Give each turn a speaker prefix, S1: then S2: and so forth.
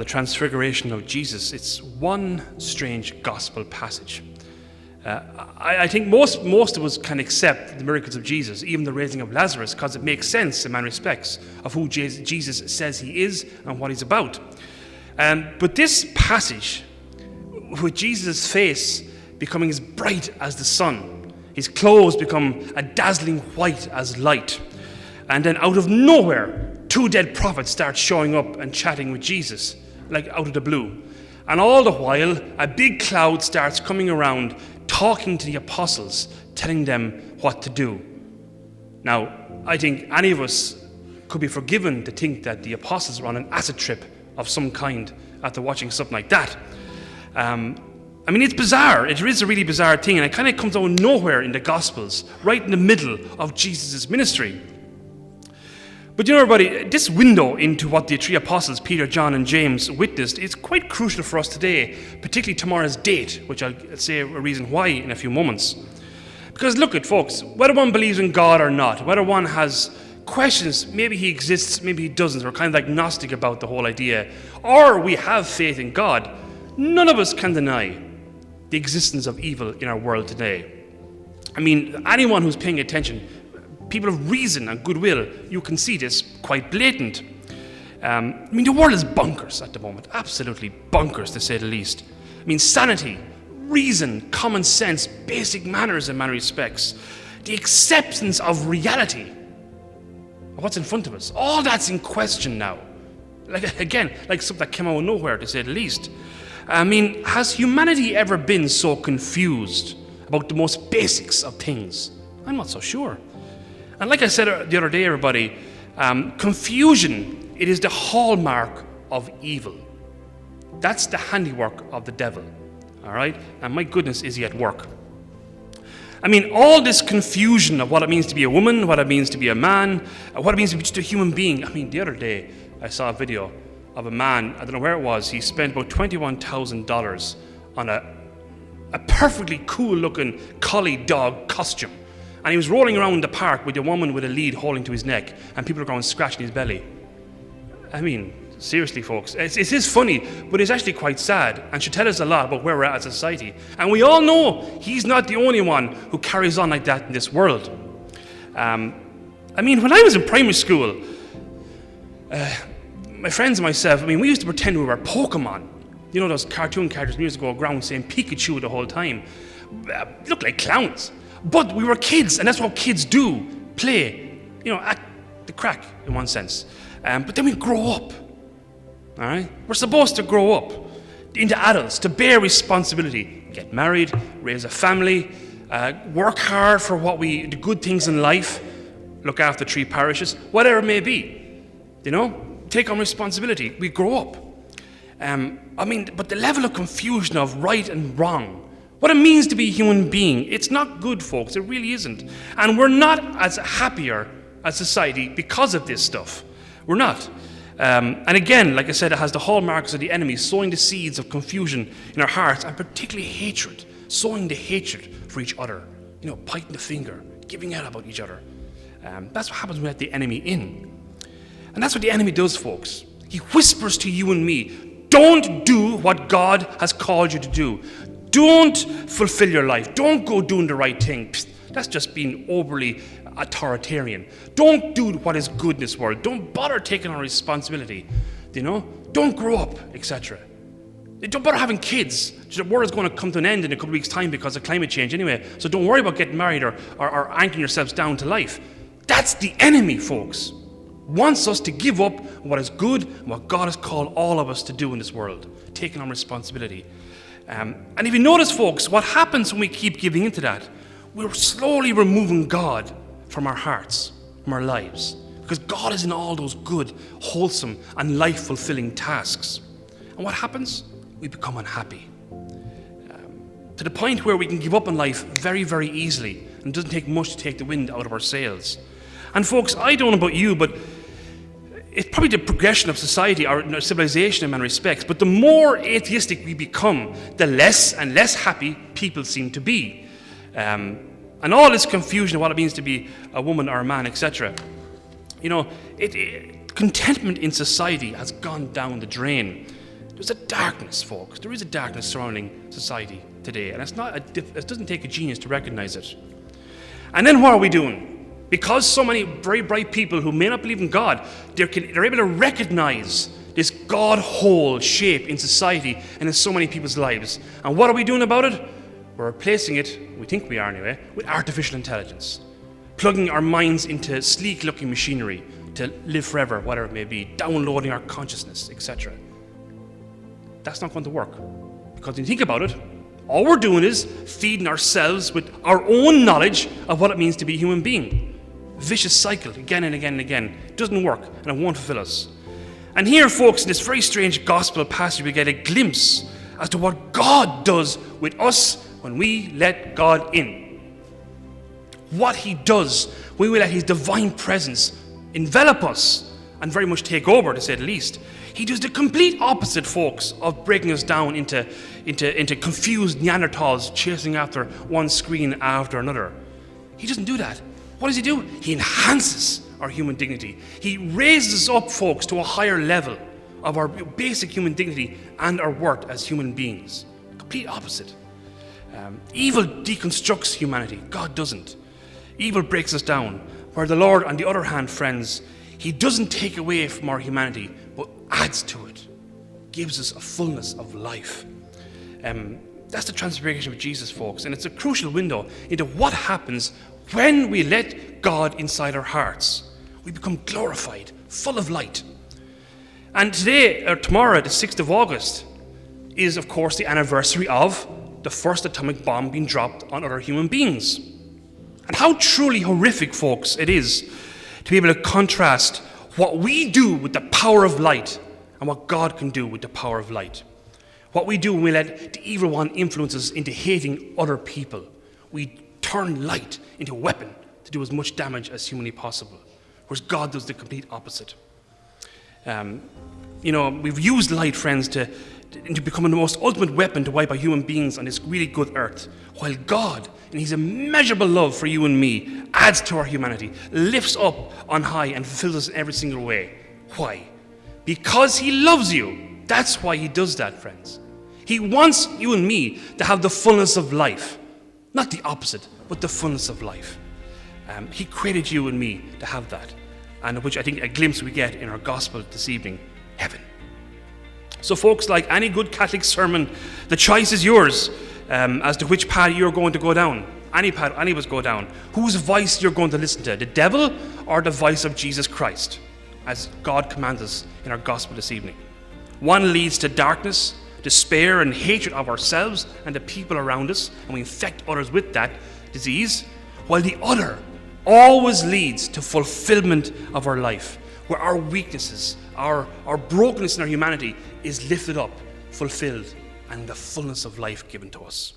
S1: Transfiguration of Jesus, it's one strange gospel passage. I think most of us can accept the miracles of Jesus, even the raising of Lazarus, because it makes sense in many respects of who Jesus says he is and what he's about. But this passage, with Jesus' face becoming as bright as the sun, his clothes become a dazzling white as light, and then out of nowhere, 2 dead prophets start showing up and chatting with Jesus, like out of the blue. And all the while, a big cloud starts coming around, talking to the apostles, telling them what to do. Now, I think any of us could be forgiven to think that the apostles were on an acid trip of some kind after watching something like that. It's bizarre. It is a really bizarre thing, and it kind of comes out of nowhere in the Gospels, right in the middle of Jesus' ministry. But everybody, this window into what the 3 apostles, Peter, John, and James, witnessed is quite crucial for us today, particularly tomorrow's date, which I'll say a reason why in a few moments. Because look at folks, whether one believes in God or not, whether one has questions, maybe he exists, maybe he doesn't, we're kind of agnostic about the whole idea, or we have faith in God, none of us can deny the existence of evil in our world today. Anyone who's paying attention, people of reason and goodwill, you can see this quite blatant. The world is bonkers at the moment, absolutely bonkers to say the least. Sanity, reason, common sense, basic manners in many respects, the acceptance of reality, of what's in front of us, all that's in question now. Like something that came out of nowhere to say the least. Has humanity ever been so confused about the most basics of things? I'm not so sure. And like I said the other day, everybody, confusion, it is the hallmark of evil. That's the handiwork of the devil, all right? And my goodness, is he at work. All this confusion of what it means to be a woman, what it means to be a man, what it means to be just a human being. The other day, I saw a video of a man, I don't know where it was, he spent about $21,000 on a perfectly cool-looking collie dog costume. And he was rolling around the park with a woman with a lead holding to his neck, and people are going scratching his belly. Seriously, folks, it is funny, but it's actually quite sad and should tell us a lot about where we're at as a society. And we all know he's not the only one who carries on like that in this world. When I was in primary school, my friends and myself, we used to pretend we were Pokemon. Those cartoon characters we used to go around saying Pikachu the whole time. Looked like clowns. But we were kids, and that's what kids do, play, at the crack in one sense. But then we grow up, all right? We're supposed to grow up into adults, to bear responsibility, get married, raise a family, work hard for the good things in life, look after 3 parishes, whatever it may be, take on responsibility. We grow up. But the level of confusion of right and wrong, what it means to be a human being, it's not good, folks. It really isn't. And we're not as happier as society because of this stuff. We're not. And again, like I said, it has the hallmarks of the enemy, sowing the seeds of confusion in our hearts, and particularly hatred, sowing the hatred for each other, pointing the finger, giving out about each other. That's what happens when we let the enemy in. And that's what the enemy does, folks. He whispers to you and me, don't do what God has called you to do. Don't fulfill your life. Don't go doing the right thing. Psst, that's just being overly authoritarian. Don't do what is good in this world. Don't bother taking on responsibility. Don't grow up, etc. Don't bother having kids. The world is going to come to an end in a couple of weeks' time because of climate change anyway. So don't worry about getting married or anchoring yourselves down to life. That's the enemy, folks. Wants us to give up what is good and what God has called all of us to do in this world, taking on responsibility. And if you notice, folks, what happens when we keep giving into that, we're slowly removing God from our hearts, from our lives, because God is in all those good, wholesome, and life-fulfilling tasks. And what happens? We become unhappy. To the point where we can give up on life very, very easily, and it doesn't take much to take the wind out of our sails. And folks, I don't know about you, but it's probably the progression of society or civilization in many respects, but the more atheistic we become, the less and less happy people seem to be. And all this confusion of what it means to be a woman or a man, etc. Contentment in society has gone down the drain. There's a darkness, folks. There is a darkness surrounding society today, and it doesn't take a genius to recognize it. And then what are we doing? Because so many very bright people who may not believe in God, they're able to recognize this God-hole shape in society and in so many people's lives. And what are we doing about it? We're replacing it, we think we are anyway, with artificial intelligence. Plugging our minds into sleek-looking machinery to live forever, whatever it may be, downloading our consciousness, etc. That's not going to work. Because when you think about it, all we're doing is feeding ourselves with our own knowledge of what it means to be a human being. Vicious cycle, again and again and again. It doesn't work, and it won't fulfill us. And here, folks, in this very strange gospel passage, we get a glimpse as to what God does with us when we let God in. What he does when we let his divine presence envelop us and very much take over, to say the least. He does the complete opposite, folks, of breaking us down into confused Neanderthals chasing after one screen after another. He doesn't do that. What does he do? He enhances our human dignity. He raises us up, folks, to a higher level of our basic human dignity and our worth as human beings. Complete opposite. Evil deconstructs humanity. God doesn't. Evil breaks us down. Where the Lord, on the other hand, friends, he doesn't take away from our humanity, but adds to it. Gives us a fullness of life. That's the Transfiguration of Jesus, folks. And it's a crucial window into what happens when we let God inside our hearts. We become glorified, full of light. And today, or tomorrow, the 6th of August, is, of course, the anniversary of the first atomic bomb being dropped on other human beings. And how truly horrific, folks, it is to be able to contrast what we do with the power of light and what God can do with the power of light. What we do when we let the evil one influence us into hating other people. We turn light into a weapon to do as much damage as humanly possible, whereas God does the complete opposite. We've used light, friends, to become the most ultimate weapon to wipe out human beings on this really good earth, while God, in his immeasurable love for you and me, adds to our humanity, lifts up on high and fulfills us in every single way. Why? Because he loves you. That's why he does that, friends. He wants you and me to have the fullness of life. Not the opposite, but the fullness of life. He created you and me to have that, and which I think a glimpse we get in our gospel this evening, heaven. So, folks, like any good Catholic sermon, the choice is yours as to which path you're going to go down. Any path any of us go down. Whose voice you're going to listen to, the devil or the voice of Jesus Christ, as God commands us in our gospel this evening. One leads to darkness, despair and hatred of ourselves and the people around us, and we infect others with that disease, while the other always leads to fulfillment of our life, where our weaknesses, our brokenness in our humanity is lifted up, fulfilled, and the fullness of life given to us.